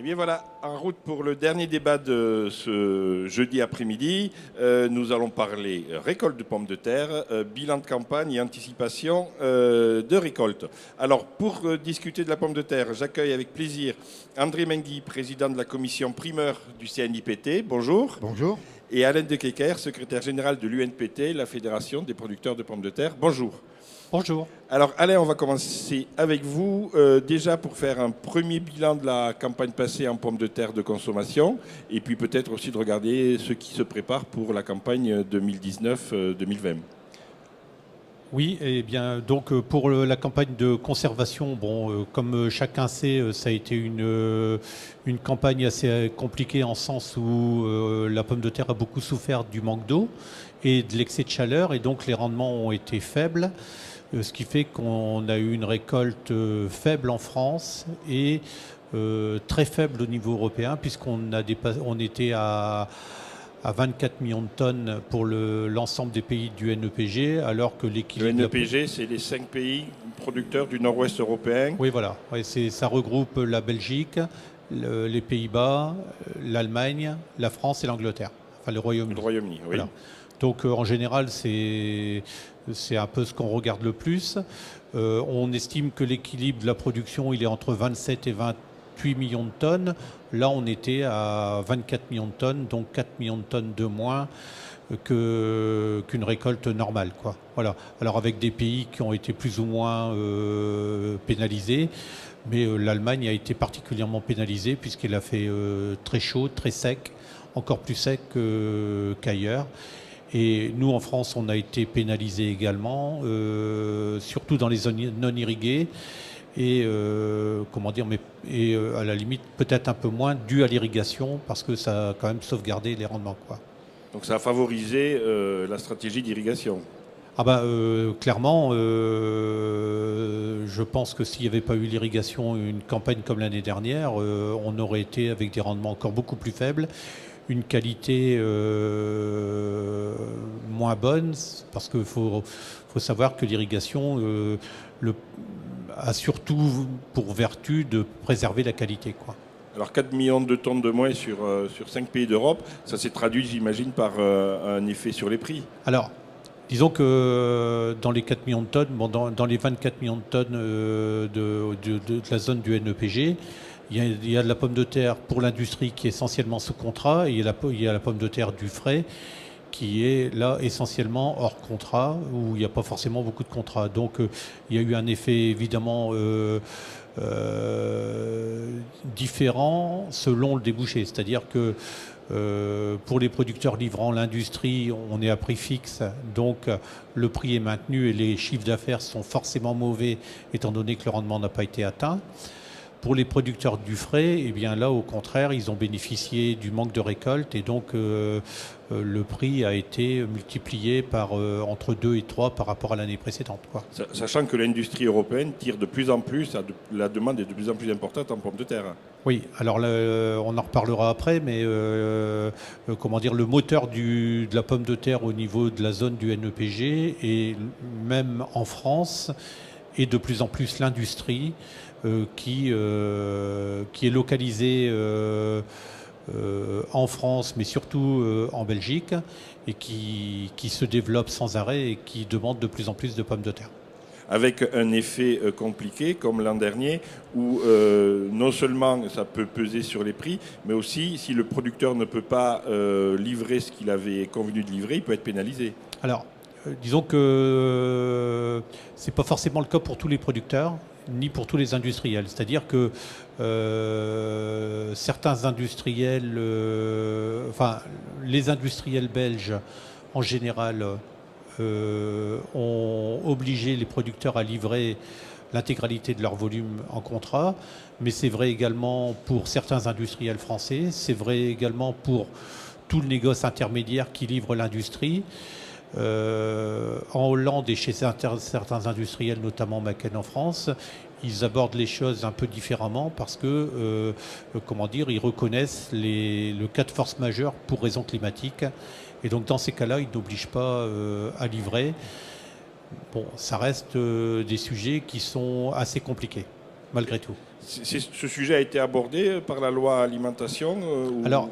Et bien voilà, en route pour le dernier débat de ce jeudi après-midi. Nous allons parler récolte de pommes de terre, bilan de campagne et anticipation de récolte. Alors pour discuter de la pomme de terre, j'accueille avec plaisir André Mengui, président de la commission primeur du CNIPT. Bonjour. Bonjour. Et Alain Dekeker, secrétaire général de l'UNPT, la Fédération des producteurs de pommes de terre. Bonjour. Bonjour. Alors Alain, on va commencer avec vous, déjà pour faire un premier bilan de la campagne passée en pommes de terre de consommation, et puis peut-être aussi de regarder ce qui se prépare pour la campagne 2019-2020. Oui, et bien donc pour la campagne de conservation, comme chacun sait, ça a été une campagne assez compliquée en sens où la pomme de terre a beaucoup souffert du manque d'eau et de l'excès de chaleur, et donc les rendements ont été faibles. Ce qui fait qu'on a eu une récolte faible en France et très faible au niveau européen, on était à 24 millions de tonnes pour l'ensemble des pays du NEPG, alors que l'équilibre... Le NEPG, c'est les 5 pays producteurs du nord-ouest européen. Oui, voilà. Ouais, ça regroupe la Belgique, les Pays-Bas, l'Allemagne, la France et l'Angleterre. Enfin, le Royaume-Uni. Le Royaume-Uni, oui. Voilà. Donc en général, c'est un peu ce qu'on regarde le plus. On estime que l'équilibre de la production, il est entre 27 et 28 millions de tonnes. Là, on était à 24 millions de tonnes, donc 4 millions de tonnes de moins qu'une récolte normale, quoi. Voilà. Alors avec des pays qui ont été plus ou moins pénalisés, mais l'Allemagne a été particulièrement pénalisée puisqu'elle a fait très chaud, très sec, encore plus sec qu'ailleurs. Et nous, en France, on a été pénalisés également, surtout dans les zones non irriguées, et à la limite peut-être un peu moins dû à l'irrigation, parce que ça a quand même sauvegardé les rendements, quoi. Donc ça a favorisé la stratégie d'irrigation. Clairement, je pense que s'il n'y avait pas eu l'irrigation, une campagne comme l'année dernière, on aurait été avec des rendements encore beaucoup plus faibles, une qualité moins bonne, parce qu'il faut savoir que l'irrigation a surtout pour vertu de préserver la qualité, quoi. Alors 4 millions de tonnes de moins sur 5 pays d'Europe, ça s'est traduit, j'imagine, par un effet sur les prix. Alors, disons que dans les 4 millions de tonnes, dans les 24 millions de tonnes de la zone du NEPG, il y a de la pomme de terre pour l'industrie qui est essentiellement sous contrat, et il y a la pomme de terre du frais qui est là essentiellement hors contrat, où il n'y a pas forcément beaucoup de contrats. Donc il y a eu un effet évidemment différent selon le débouché. C'est-à-dire que pour les producteurs livrant l'industrie, on est à prix fixe, donc le prix est maintenu et les chiffres d'affaires sont forcément mauvais étant donné que le rendement n'a pas été atteint. Pour les producteurs du frais, eh bien là, au contraire, ils ont bénéficié du manque de récolte, et donc le prix a été multiplié par entre 2 et 3 par rapport à l'année précédente, quoi. Sachant que l'industrie européenne tire de plus en plus, la demande est de plus en plus importante en pommes de terre. Oui, alors on en reparlera après, mais le moteur de la pomme de terre au niveau de la zone du NEPG, et même en France, et de plus en plus l'industrie, qui est localisée en France, mais surtout en Belgique, et qui se développe sans arrêt et qui demande de plus en plus de pommes de terre. Avec un effet compliqué comme l'an dernier, où non seulement ça peut peser sur les prix, mais aussi si le producteur ne peut pas livrer ce qu'il avait convenu de livrer, il peut être pénalisé. Alors, disons que c'est pas forcément le cas pour tous les producteurs, ni pour tous les industriels. C'est-à-dire que certains industriels, les industriels belges en général, ont obligé les producteurs à livrer l'intégralité de leur volume en contrat, mais c'est vrai également pour certains industriels français, c'est vrai également pour tout le négoce intermédiaire qui livre l'industrie. En Hollande et chez certains industriels, notamment Maken en France, ils abordent les choses un peu différemment parce que, ils reconnaissent le cas de force majeure pour raison climatique. Et donc dans ces cas-là, ils n'obligent pas à livrer. Bon, ça reste des sujets qui sont assez compliqués. malgré tout. Ce sujet a été abordé par la loi alimentation Alors,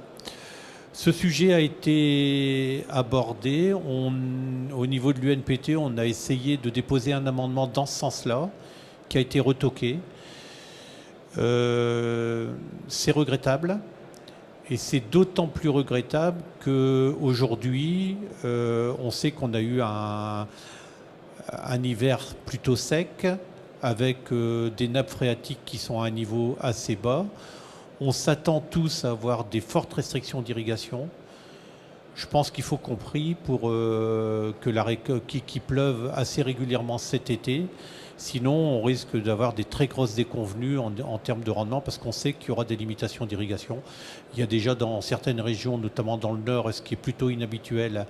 ce sujet a été abordé. Au niveau de l'UNPT, on a essayé de déposer un amendement dans ce sens-là, qui a été retoqué. C'est regrettable. Et c'est d'autant plus regrettable qu'aujourd'hui, on sait qu'on a eu un hiver plutôt sec, avec des nappes phréatiques qui sont à un niveau assez bas. On s'attend tous à avoir des fortes restrictions d'irrigation. Je pense qu'il faut qu'on prie pour qu'il pleuve assez régulièrement cet été. Sinon, on risque d'avoir des très grosses déconvenues en termes de rendement parce qu'on sait qu'il y aura des limitations d'irrigation. Il y a déjà dans certaines régions, notamment dans le nord, ce qui est plutôt inhabituel,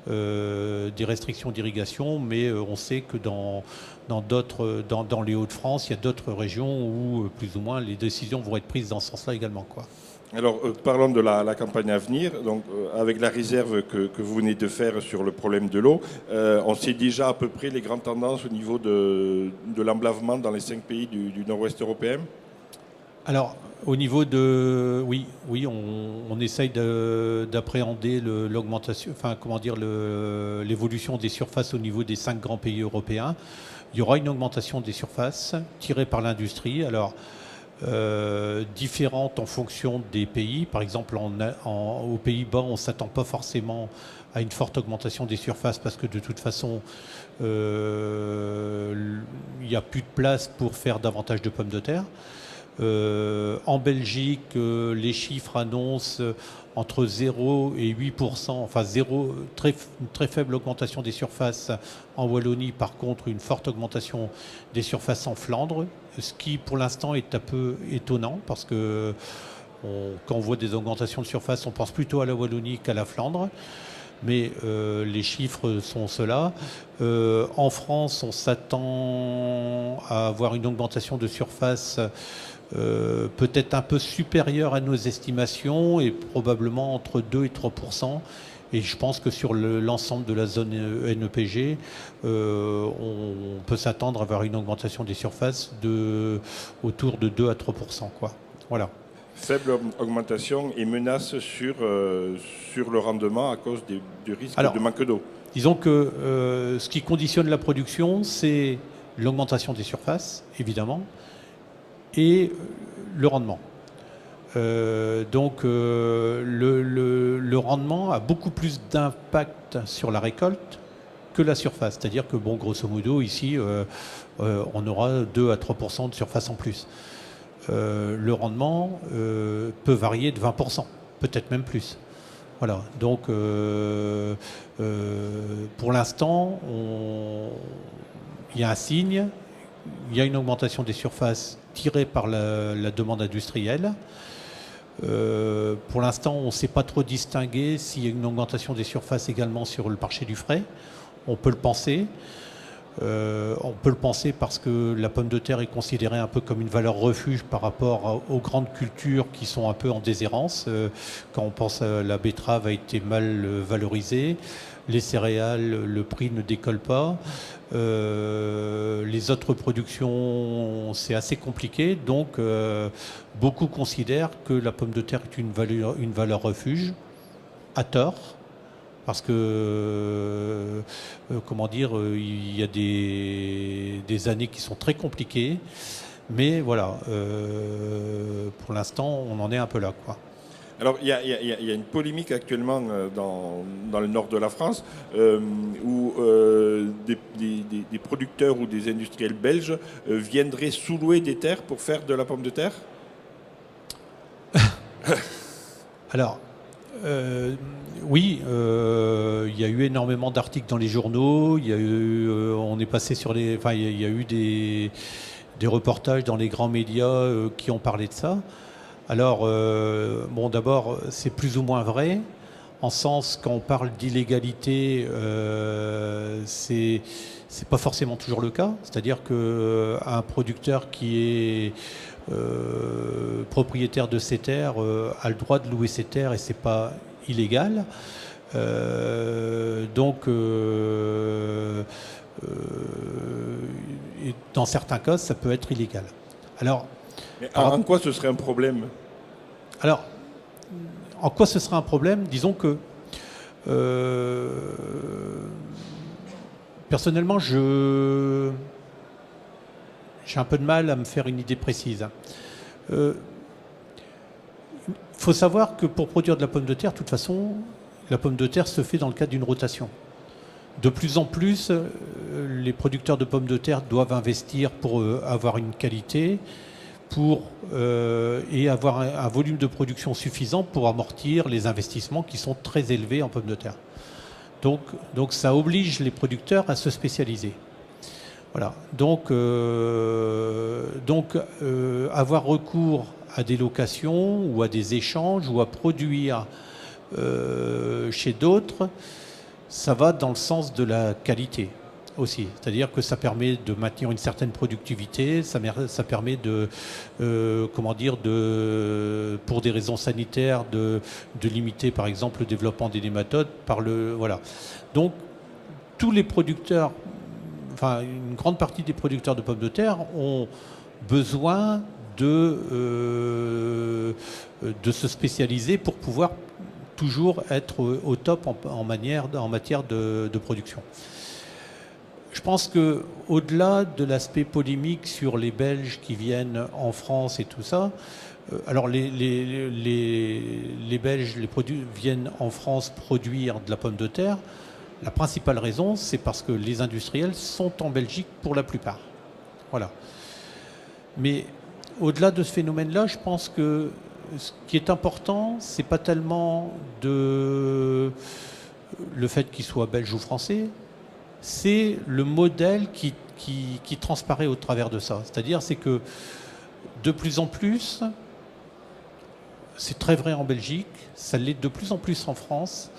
des restrictions d'irrigation, mais on sait que dans les Hauts-de-France, il y a d'autres régions où plus ou moins les décisions vont être prises dans ce sens-là également, quoi. Alors, parlons de la campagne à venir. Donc, avec la réserve que vous venez de faire sur le problème de l'eau, on sait déjà à peu près les grandes tendances au niveau de l'emblavement dans les 5 pays du nord-ouest européen. Alors, au niveau de... Oui, on essaye d'appréhender l'augmentation, enfin, comment dire, l'évolution des surfaces au niveau des 5 grands pays européens. Il y aura une augmentation des surfaces tirée par l'industrie. Alors, différentes en fonction des pays. Par exemple, aux Pays-Bas, on ne s'attend pas forcément à une forte augmentation des surfaces parce que de toute façon, il n'y a plus de place pour faire davantage de pommes de terre. En Belgique, les chiffres annoncent entre 0 et 8%, enfin une très faible augmentation des surfaces en Wallonie, par contre une forte augmentation des surfaces en Flandre, ce qui pour l'instant est un peu étonnant parce que quand on voit des augmentations de surface, on pense plutôt à la Wallonie qu'à la Flandre. Mais les chiffres sont ceux-là. En France, on s'attend à avoir une augmentation de surface peut-être un peu supérieure à nos estimations et probablement entre 2 et 3%. Et je pense que sur l'ensemble de la zone NEPG, on peut s'attendre à avoir une augmentation des surfaces autour de 2 à 3%, quoi. Voilà. Faible augmentation et menace sur le rendement à cause du risque de manque d'eau. Disons que ce qui conditionne la production, c'est l'augmentation des surfaces, évidemment, et le rendement. Donc le rendement a beaucoup plus d'impact sur la récolte que la surface. C'est-à-dire que, bon, grosso modo, ici, on aura 2 à 3% de surface en plus. Le rendement peut varier de 20%, peut-être même plus. Voilà. Donc, pour l'instant, il y a un signe, il y a une augmentation des surfaces tirée par la demande industrielle. Pour l'instant, on ne sait pas trop distinguer s'il y a une augmentation des surfaces également sur le marché du frais. On peut le penser. On peut le penser parce que la pomme de terre est considérée un peu comme une valeur refuge par rapport aux grandes cultures qui sont un peu en déshérence. Quand on pense à la betterave a été mal valorisée, les céréales, le prix ne décolle pas. Les autres productions, c'est assez compliqué. Donc, beaucoup considèrent que la pomme de terre est une valeur refuge, à tort. Parce que, comment dire, il y a des années qui sont très compliquées. Mais voilà, pour l'instant, on en est un peu là, quoi. Alors, il y a une polémique actuellement dans le nord de la France où des producteurs ou des industriels belges viendraient sous-louer des terres pour faire de la pomme de terre. Alors... oui, il y a eu énormément d'articles dans les journaux. Il y a eu, on est passé sur il y a eu des reportages dans les grands médias qui ont parlé de ça. Alors, bon, d'abord, c'est plus ou moins vrai, en sens quand on parle d'illégalité, c'est pas forcément toujours le cas. C'est-à-dire qu'un producteur qui est propriétaire de ces terres a le droit de louer ces terres et c'est pas illégal. Donc, dans certains cas, ça peut être illégal. Alors, Mais en quoi ce serait un problème? alors, en quoi ce sera un problème? Disons que personnellement, j'ai un peu de mal à me faire une idée précise. Il faut savoir que pour produire de la pomme de terre, de toute façon, la pomme de terre se fait dans le cadre d'une rotation. De plus en plus, les producteurs de pommes de terre doivent investir pour avoir une qualité et avoir un volume de production suffisant pour amortir les investissements qui sont très élevés en pommes de terre. Donc ça oblige les producteurs à se spécialiser. Voilà. Donc avoir recours à des locations ou à des échanges ou à produire chez d'autres, ça va dans le sens de la qualité aussi. C'est-à-dire que ça permet de maintenir une certaine productivité, ça permet pour des raisons sanitaires, de limiter par exemple le développement des nématodes voilà. Donc tous les producteurs, enfin une grande partie des producteurs de pommes de terre ont besoin de se spécialiser pour pouvoir toujours être au top en matière de production. Je pense qu'au-delà de l'aspect polémique sur les Belges qui viennent en France et tout ça, alors les Belges viennent en France produire de la pomme de terre. La principale raison, c'est parce que les industriels sont en Belgique pour la plupart. Voilà. Mais au-delà de ce phénomène-là, je pense que ce qui est important, c'est pas tellement le fait qu'ils soient belges ou français, c'est le modèle qui transparaît au travers de ça. C'est-à-dire, c'est que de plus en plus, c'est très vrai en Belgique, ça l'est de plus en plus en France,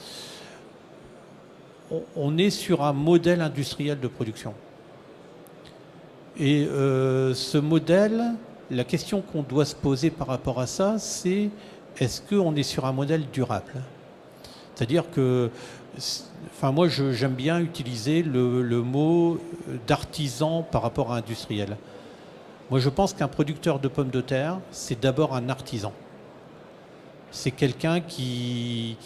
on est sur un modèle industriel de production. Et ce modèle, la question qu'on doit se poser par rapport à ça, c'est est-ce qu'on est sur un modèle durable? C'est-à-dire que, enfin moi j'aime bien utiliser le mot d'artisan par rapport à industriel. Moi je pense qu'un producteur de pommes de terre, c'est d'abord un artisan. C'est quelqu'un qui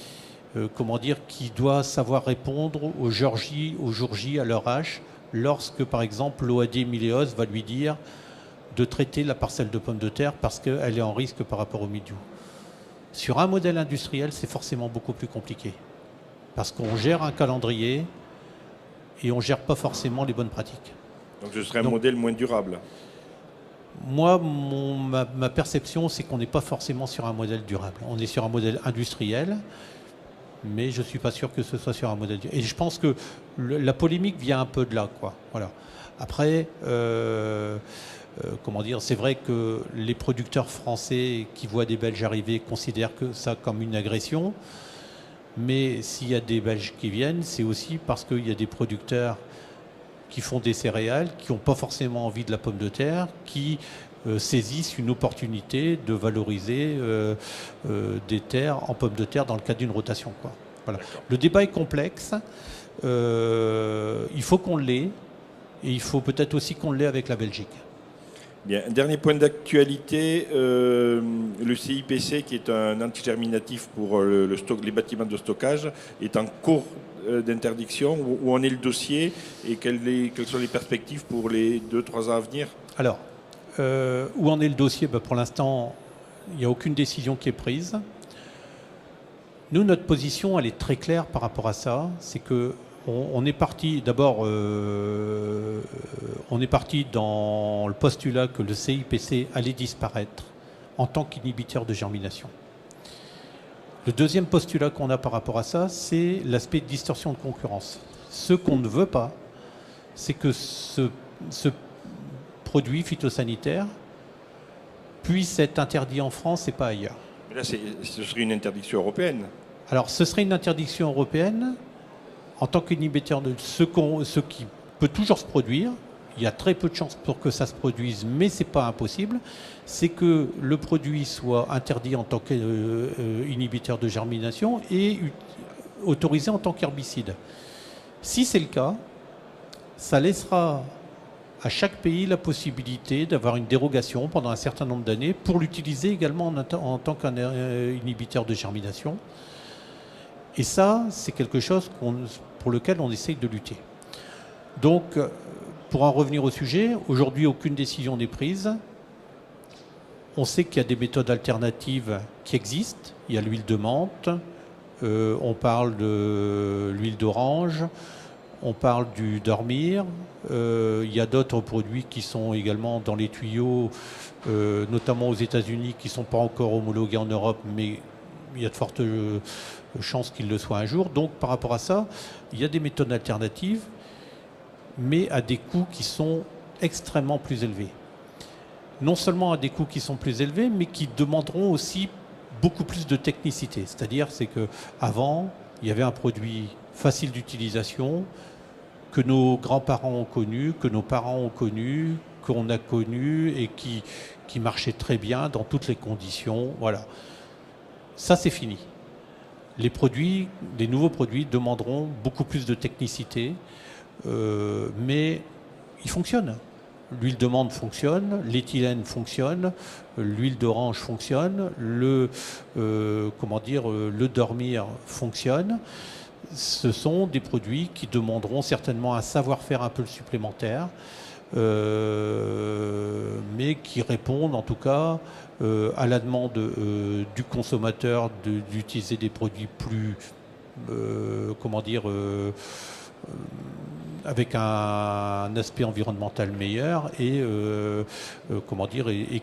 doit savoir répondre au jour J à leur hache, lorsque par exemple l'OAD Miléos va lui dire de traiter la parcelle de pommes de terre parce qu'elle est en risque par rapport au mildiou. Sur un modèle industriel, c'est forcément beaucoup plus compliqué. Parce qu'on gère un calendrier et on ne gère pas forcément les bonnes pratiques. Donc ce serait un modèle moins durable? Moi, ma perception, c'est qu'on n'est pas forcément sur un modèle durable. On est sur un modèle industriel, mais je ne suis pas sûr que ce soit sur un modèle durable. Et je pense que la polémique vient un peu de là, quoi. Voilà. Après, c'est vrai que les producteurs français qui voient des Belges arriver considèrent que ça comme une agression. Mais s'il y a des Belges qui viennent, c'est aussi parce qu'il y a des producteurs qui font des céréales, qui n'ont pas forcément envie de la pomme de terre, qui saisissent une opportunité de valoriser des terres en pommes de terre dans le cadre d'une rotation, quoi. Voilà. Le débat est complexe. Il faut qu'on l'ait. Et il faut peut-être aussi qu'on l'ait avec la Belgique. Bien, dernier point d'actualité, le CIPC, qui est un antigerminatif pour les bâtiments de stockage, est en cours d'interdiction. Où en est le dossier et quelles sont les perspectives pour les 2-3 ans à venir? Alors, où en est le dossier? Pour l'instant, il n'y a aucune décision qui est prise. Nous, notre position, elle est très claire par rapport à ça. C'est que on est parti, d'abord, on est parti dans le postulat que le CIPC allait disparaître en tant qu'inhibiteur de germination. Le deuxième postulat qu'on a par rapport à ça, c'est l'aspect de distorsion de concurrence. Ce qu'on ne veut pas, c'est que ce produit phytosanitaire puisse être interdit en France et pas ailleurs. Mais là, ce serait une interdiction européenne. Alors, ce serait une interdiction européenne en tant qu'inhibiteur de ce qui peut toujours se produire. Il y a très peu de chances pour que ça se produise, mais ce n'est pas impossible. C'est que le produit soit interdit en tant qu'inhibiteur de germination et autorisé en tant qu'herbicide. Si c'est le cas, ça laissera à chaque pays la possibilité d'avoir une dérogation pendant un certain nombre d'années pour l'utiliser également en tant qu'inhibiteur de germination. Et ça, c'est quelque chose pour lequel on essaye de lutter. Donc, pour en revenir au sujet, aujourd'hui, aucune décision n'est prise. On sait qu'il y a des méthodes alternatives qui existent. Il y a l'huile de menthe, on parle de l'huile d'orange, on parle du dormir. Il y a d'autres produits qui sont également dans les tuyaux, notamment aux États-Unis, qui ne sont pas encore homologués en Europe, mais il y a de fortes chances qu'ils le soient un jour. Donc par rapport à ça, il y a des méthodes alternatives, mais à des coûts qui sont extrêmement plus élevés. Non seulement à des coûts qui sont plus élevés, mais qui demanderont aussi beaucoup plus de technicité. C'est-à-dire, c'est qu'avant, il y avait un produit facile d'utilisation, que nos grands-parents ont connu, que nos parents ont connu, qu'on a connu et qui marchait très bien dans toutes les conditions. Voilà. Ça, c'est fini. Les nouveaux produits demanderont beaucoup plus de technicité, mais ils fonctionnent. L'huile de menthe fonctionne, l'éthylène fonctionne, l'huile d'orange fonctionne, le dormir fonctionne. Ce sont des produits qui demanderont certainement un savoir-faire un peu supplémentaire, mais qui répondent en tout cas à la demande du consommateur d'utiliser des produits plus, avec un aspect environnemental meilleur et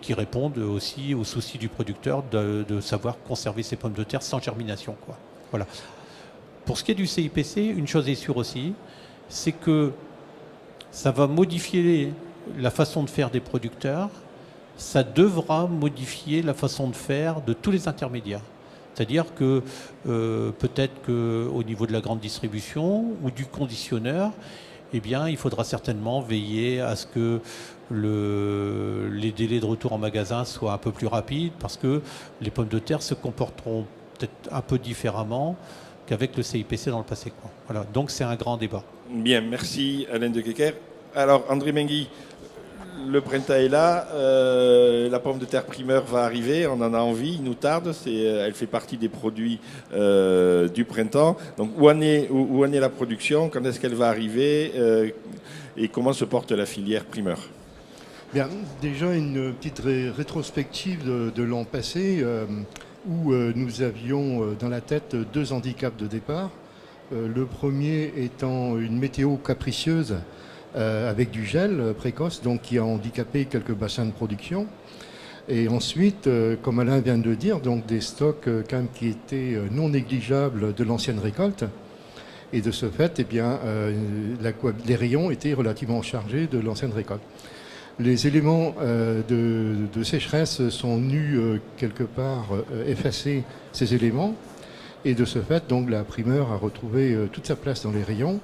qui répondent aussi aux soucis du producteur de savoir conserver ses pommes de terre sans germination, quoi. Voilà. Pour ce qui est du CIPC, une chose est sûre aussi, c'est que ça va modifier la façon de faire des producteurs, ça devra modifier la façon de faire de tous les intermédiaires. C'est-à-dire que peut-être qu'au niveau de la grande distribution ou du conditionneur, eh bien, il faudra certainement veiller à ce que les délais de retour en magasin soient un peu plus rapides, parce que les pommes de terre se comporteront peut-être un peu différemment qu'avec le CIPC dans le passé, quoi. Voilà. Donc c'est un grand débat. Bien, merci Alain de Kecker. Alors André Menguy, le printemps est là, la pomme de terre primeur va arriver, on en a envie, il nous tarde, elle fait partie des produits du printemps. Donc où en est la production, quand est-ce qu'elle va arriver et comment se porte la filière primeur? Bien, déjà une petite rétrospective de l'an passé où nous avions dans la tête deux handicaps de départ. Le premier étant une météo capricieuse avec du gel précoce, donc qui a handicapé quelques bassins de production. Et ensuite, comme Alain vient de le dire, donc des stocks quand même qui étaient non négligeables de l'ancienne récolte. Et de ce fait, eh bien, les rayons étaient relativement chargés de l'ancienne récolte. Les éléments de sécheresse sont venus quelque part effacer ces éléments. Et de ce fait, donc, la primeur a retrouvé toute sa place dans les rayons.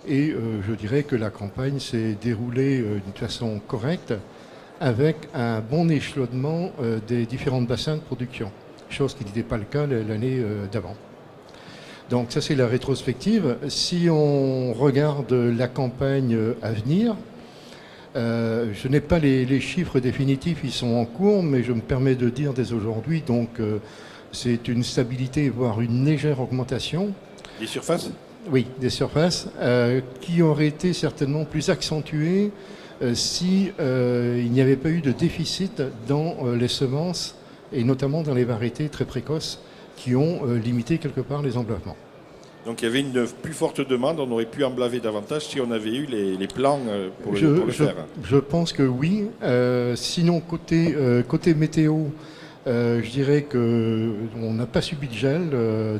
Et je dirais que la campagne s'est déroulée d'une façon correcte, avec un bon échelonnement des différents bassins de production, chose qui n'était pas le cas l'année d'avant. Donc ça, c'est la rétrospective. Si on regarde la campagne à venir, je n'ai pas les chiffres définitifs, ils sont en cours, mais je me permets de dire dès aujourd'hui, donc c'est une stabilité, voire une légère augmentation. Les surfaces ? Oui, des surfaces qui auraient été certainement plus accentuées si il n'y avait pas eu de déficit dans les semences et notamment dans les variétés très précoces qui ont limité quelque part les emblavements. Donc il y avait une plus forte demande, on aurait pu emblaver davantage si on avait eu les plans pour le faire. Je pense que oui. Sinon, côté météo, je dirais qu'on n'a pas subi de gel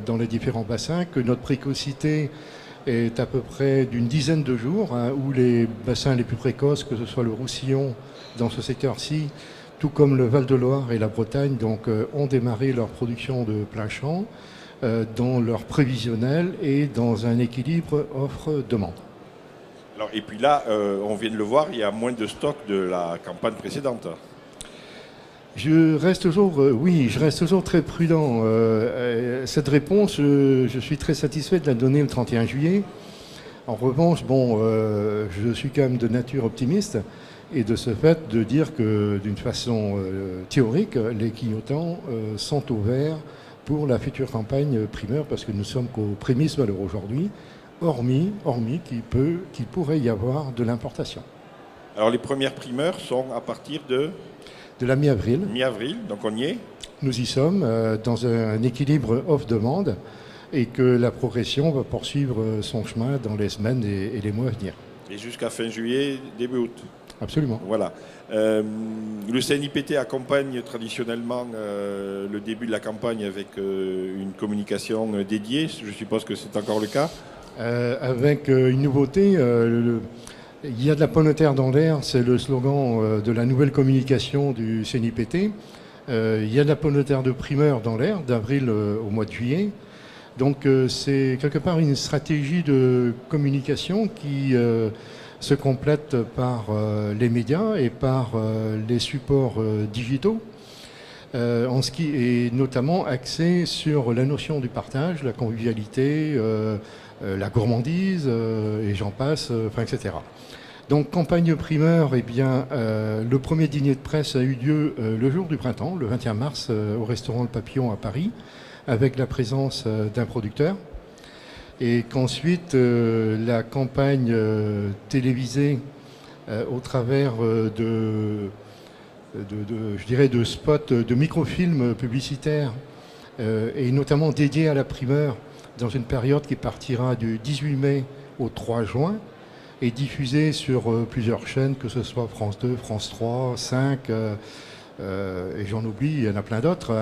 dans les différents bassins, que notre précocité est à peu près d'une dizaine de jours, hein, où les bassins les plus précoces, que ce soit le Roussillon dans ce secteur-ci, tout comme le Val-de-Loire et la Bretagne, donc, ont démarré leur production de plein champ dans leur prévisionnel et dans un équilibre offre-demande. Alors, et puis là, on vient de le voir, il y a moins de stock de la campagne précédente. Je reste toujours très prudent. Cette réponse, je suis très satisfait de la donner le 31 juillet. En revanche, bon, je suis quand même de nature optimiste et de ce fait de dire que d'une façon théorique, les clignotants sont ouverts pour la future campagne primeur parce que nous sommes qu'aux prémices valeurs aujourd'hui, hormis qu'il pourrait y avoir de l'importation. Alors les premières primeurs sont à partir de la mi-avril. Mi-avril, donc on y est. Nous y sommes dans un équilibre offre-demande et que la progression va poursuivre son chemin dans les semaines et les mois à venir. Et jusqu'à fin juillet, début août. Absolument. Voilà. Le CNIPT accompagne traditionnellement le début de la campagne avec une communication dédiée. Je suppose que c'est encore le cas. Avec une nouveauté, il y a de la pomme de terre dans l'air, c'est le slogan de la nouvelle communication du CNIPT. Il y a de la pomme de terre de primeur dans l'air, d'avril au mois de juillet. Donc c'est quelque part une stratégie de communication qui se complète par les médias et par les supports digitaux, en ce qui est notamment axé sur la notion du partage, la convivialité, la gourmandise, et j'en passe, etc. Donc campagne primeur, eh bien, le premier dîner de presse a eu lieu le jour du printemps, le 21 mars, au restaurant Le Papillon à Paris, avec la présence d'un producteur. Et qu'ensuite, la campagne télévisée au travers de spots, de microfilms publicitaires, et notamment dédiés à la primeur, dans une période qui partira du 18 mai au 3 juin, et diffusée sur plusieurs chaînes, que ce soit France 2, France 3, 5, et j'en oublie, il y en a plein d'autres,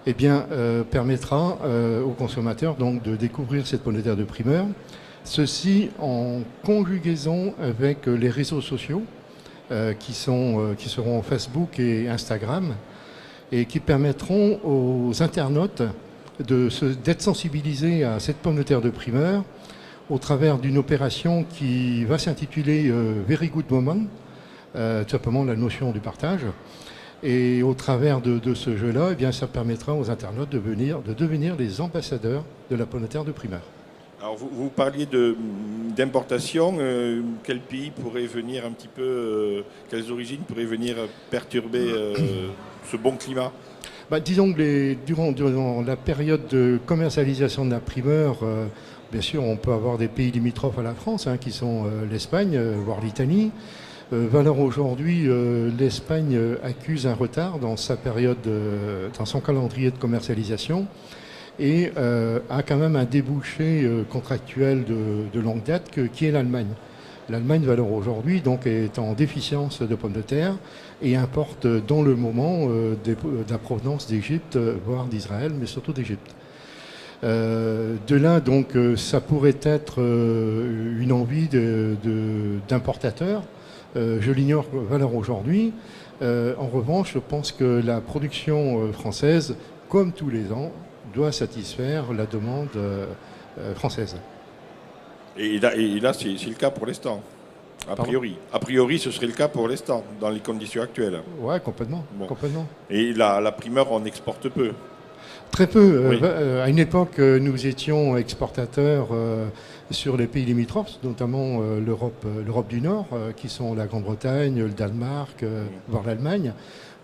eh bien, permettra aux consommateurs donc, de découvrir cette pomme de terre de primeur. Ceci en conjugaison avec les réseaux sociaux qui seront Facebook et Instagram et qui permettront aux internautes d'être sensibilisés à cette pomme de terre de primeur au travers d'une opération qui va s'intituler Very Good Moment, tout simplement la notion du partage. Et au travers de ce jeu-là, eh bien, ça permettra aux internautes de devenir les ambassadeurs de la pomme de terre de primeur. Alors vous parliez d'importation. Quel pays pourrait venir un petit peu, quelles origines pourraient venir perturber ce bon climat? Disons que durant la période de commercialisation de la primeur, bien sûr, on peut avoir des pays limitrophes à la France, qui sont l'Espagne, voire l'Italie. Valeur aujourd'hui, l'Espagne accuse un retard dans sa période, dans son calendrier de commercialisation et a quand même un débouché contractuel de longue date qui est l'Allemagne. L'Allemagne, valeur aujourd'hui, donc, est en déficience de pommes de terre et importe dans le moment de la provenance d'Égypte, voire d'Israël, mais surtout d'Égypte. De là, donc, ça pourrait être une envie d'importateurs. Je l'ignore valeur aujourd'hui. En revanche, je pense que la production française, comme tous les ans, doit satisfaire la demande française. Et là c'est le cas pour l'instant, a priori. A priori, ce serait le cas pour l'instant, dans les conditions actuelles. Oui, complètement. Bon. Complètement. Et la primeur, on exporte peu. Très peu. Oui. À une époque, nous étions exportateurs sur les pays limitrophes, notamment l'Europe du Nord, qui sont la Grande-Bretagne, le Danemark, voire l'Allemagne.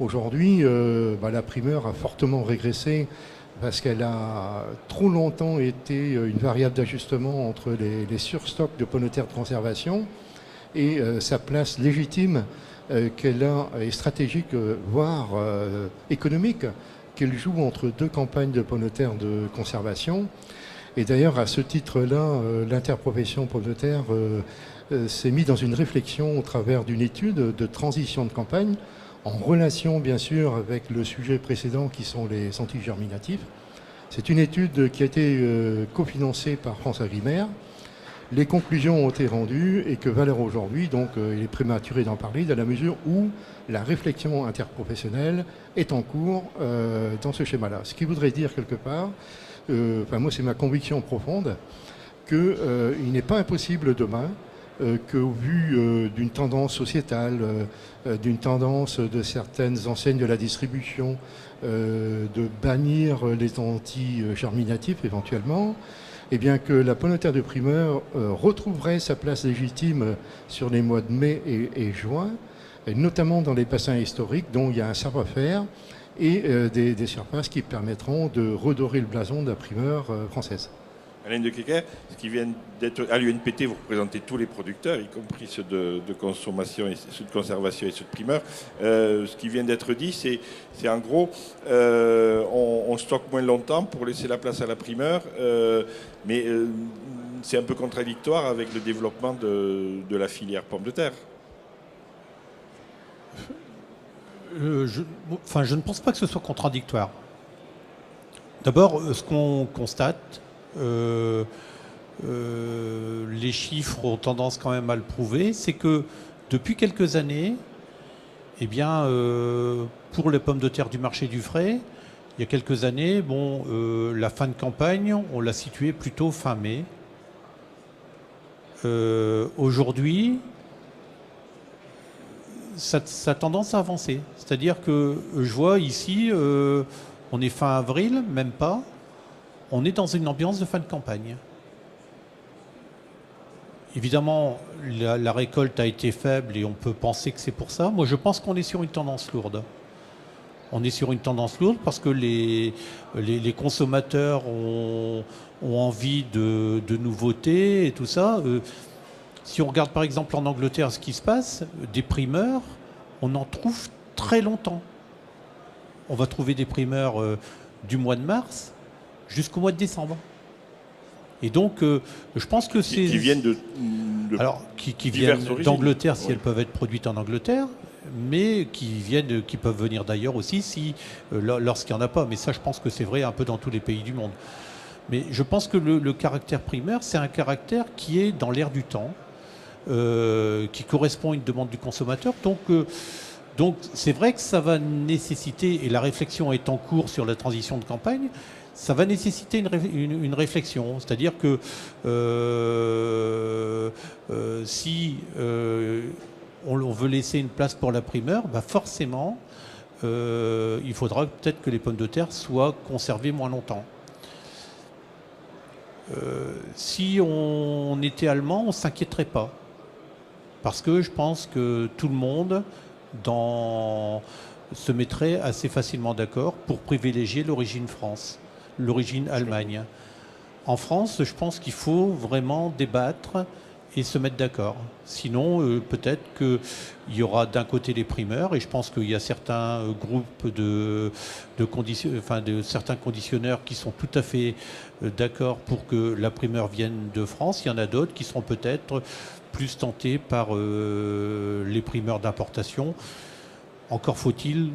Aujourd'hui, la primeur a fortement régressé parce qu'elle a trop longtemps été une variable d'ajustement entre les surstocks de pommes de terre de conservation et sa place légitime qu'elle a, et stratégique, voire économique, qu'elle joue entre deux campagnes de pommes de terre de conservation. Et d'ailleurs, à ce titre-là, l'interprofession pommes de terre s'est mise dans une réflexion au travers d'une étude de transition de campagne, en relation bien sûr avec le sujet précédent qui sont les antigerminatifs. C'est une étude qui a été cofinancée par France Agrimaire. Les conclusions ont été rendues et que valeur aujourd'hui, donc il est prématuré d'en parler dans la mesure où la réflexion interprofessionnelle est en cours dans ce schéma-là. Ce qui voudrait dire quelque part, moi c'est ma conviction profonde, qu'il n'est pas impossible demain qu'au vu d'une tendance sociétale, d'une tendance de certaines enseignes de la distribution, de bannir les anti-germinatifs éventuellement, eh bien que la pomme de terre de primeur retrouverait sa place légitime sur les mois de mai et juin, et notamment dans les bassins historiques dont il y a un savoir-faire et des surfaces qui permettront de redorer le blason de la primeur française. Alain de Kecker, ce qui vient d'être à l'UNPT, vous représentez tous les producteurs, y compris ceux de consommation, et ceux de conservation et ceux de primeur. Ce qui vient d'être dit, c'est en gros, on stocke moins longtemps pour laisser la place à la primeur, mais c'est un peu contradictoire avec le développement de la filière pomme de terre. Je ne pense pas que ce soit contradictoire. D'abord, ce qu'on constate, les chiffres ont tendance quand même à le prouver, c'est que depuis quelques années, eh bien, pour les pommes de terre du marché du frais, il y a quelques années, la fin de campagne, on l'a située plutôt fin mai. Aujourd'hui, ça a tendance à avancer. C'est-à-dire que je vois ici, on est fin avril, même pas. On est dans une ambiance de fin de campagne. Évidemment, la récolte a été faible et on peut penser que c'est pour ça. Moi, je pense qu'on est sur une tendance lourde. On est sur une tendance lourde parce que les consommateurs ont envie de nouveautés et tout ça. Si on regarde par exemple en Angleterre ce qui se passe, des primeurs, on en trouve très longtemps. On va trouver des primeurs du mois de mars jusqu'au mois de décembre. Et donc, je pense que c'est... Qui viennent qui viennent d'Angleterre, si elles peuvent être produites en Angleterre, mais qui peuvent venir d'ailleurs aussi lorsqu'il n'y en a pas. Mais ça, je pense que c'est vrai un peu dans tous les pays du monde. Mais je pense que le caractère primaire, c'est un caractère qui est dans l'air du temps, qui correspond à une demande du consommateur. Donc c'est vrai que ça va nécessiter, et la réflexion est en cours sur la transition de campagne, ça va nécessiter une réflexion. C'est-à-dire que si on veut laisser une place pour la primeur, forcément, il faudra peut-être que les pommes de terre soient conservées moins longtemps. Si on était allemand, on ne s'inquiéterait pas. Parce que je pense que tout le monde se mettrait assez facilement d'accord pour privilégier l'origine France, l'origine Allemagne. En France, je pense qu'il faut vraiment débattre et se mettre d'accord. Sinon, peut-être qu'il y aura d'un côté les primeurs, et je pense qu'il y a certains groupes de certains conditionneurs qui sont tout à fait d'accord pour que la primeur vienne de France. Il y en a d'autres qui seront peut-être plus tentés par les primeurs d'importation. Encore faut-il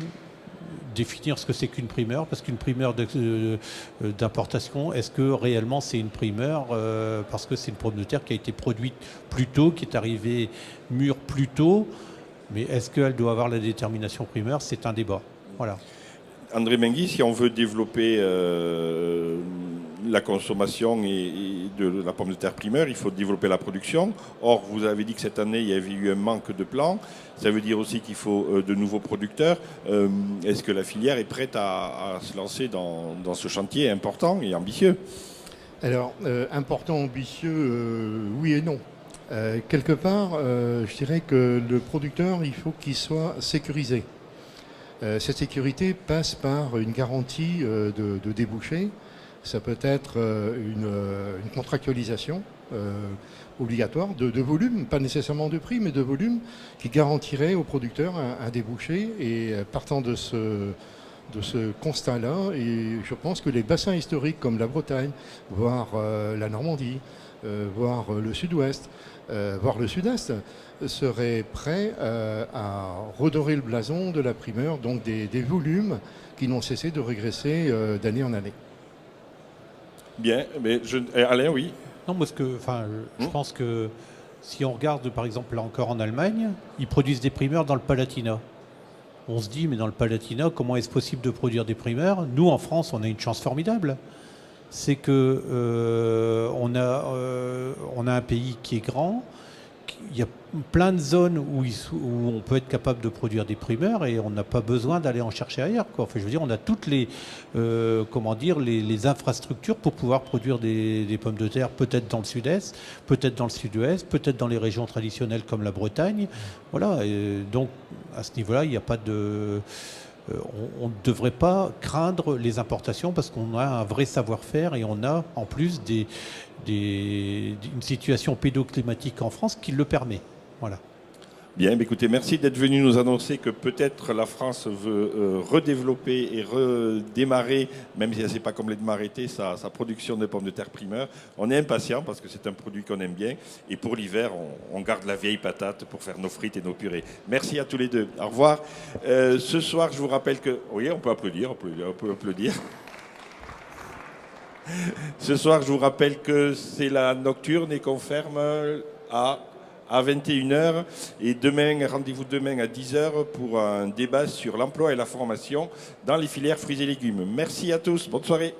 définir ce que c'est qu'une primeur, parce qu'une primeur d'importation, est-ce que réellement c'est une primeur parce que c'est une pomme de terre qui a été produite plus tôt, qui est arrivée mûre plus tôt, mais est-ce qu'elle doit avoir la détermination primeur? C'est un débat. Voilà. André Mengui, si on veut développer la consommation de la pomme de terre primeur, il faut développer la production. Or, vous avez dit que cette année, il y avait eu un manque de plants. Ça veut dire aussi qu'il faut de nouveaux producteurs. Est-ce que la filière est prête à se lancer dans ce chantier important et ambitieux? Alors, important, ambitieux, oui et non. Quelque part, je dirais que le producteur, il faut qu'il soit sécurisé. Cette sécurité passe par une garantie de débouchés. Ça peut être une contractualisation obligatoire de volume, pas nécessairement de prix, mais de volume, qui garantirait au producteur un débouché. Et partant de ce constat-là, et je pense que les bassins historiques comme la Bretagne, voire la Normandie, voire le Sud-Ouest, voire le Sud-Est, seraient prêts à redorer le blason de la primeur, donc des volumes qui n'ont cessé de régresser d'année en année. Bien, mais Alain, oui. Non, parce que, je pense que si on regarde, par exemple, là encore en Allemagne, ils produisent des primeurs dans le Palatinat. On se dit, mais dans le Palatinat, comment est-ce possible de produire des primeurs? Nous, en France, on a une chance formidable. C'est que on a un pays qui est grand, il y a plein de zones où on peut être capable de produire des primeurs et on n'a pas besoin d'aller en chercher ailleurs, quoi. Enfin, je veux dire, on a toutes les, les infrastructures pour pouvoir produire des pommes de terre, peut-être dans le sud-est, peut-être dans le sud-ouest, peut-être dans les régions traditionnelles comme la Bretagne. Voilà. Et donc, à ce niveau-là, il n'y a pas de... on ne devrait pas craindre les importations parce qu'on a un vrai savoir-faire et on a en plus une situation pédoclimatique en France qui le permet. Voilà. Bien, écoutez, merci d'être venu nous annoncer que peut-être la France veut redévelopper et redémarrer, même si elle ne s'est pas complètement arrêtée, sa production de pommes de terre primeur. On est impatient parce que c'est un produit qu'on aime bien. Et pour l'hiver, on garde la vieille patate pour faire nos frites et nos purées. Merci à tous les deux. Au revoir. Ce soir, je vous rappelle que... Oui, on peut applaudir, on peut applaudir. Ce soir, je vous rappelle que c'est la nocturne et qu'on ferme à 21h. Et demain, rendez-vous demain à 10h pour un débat sur l'emploi et la formation dans les filières fruits et légumes. Merci à tous. Bonne soirée.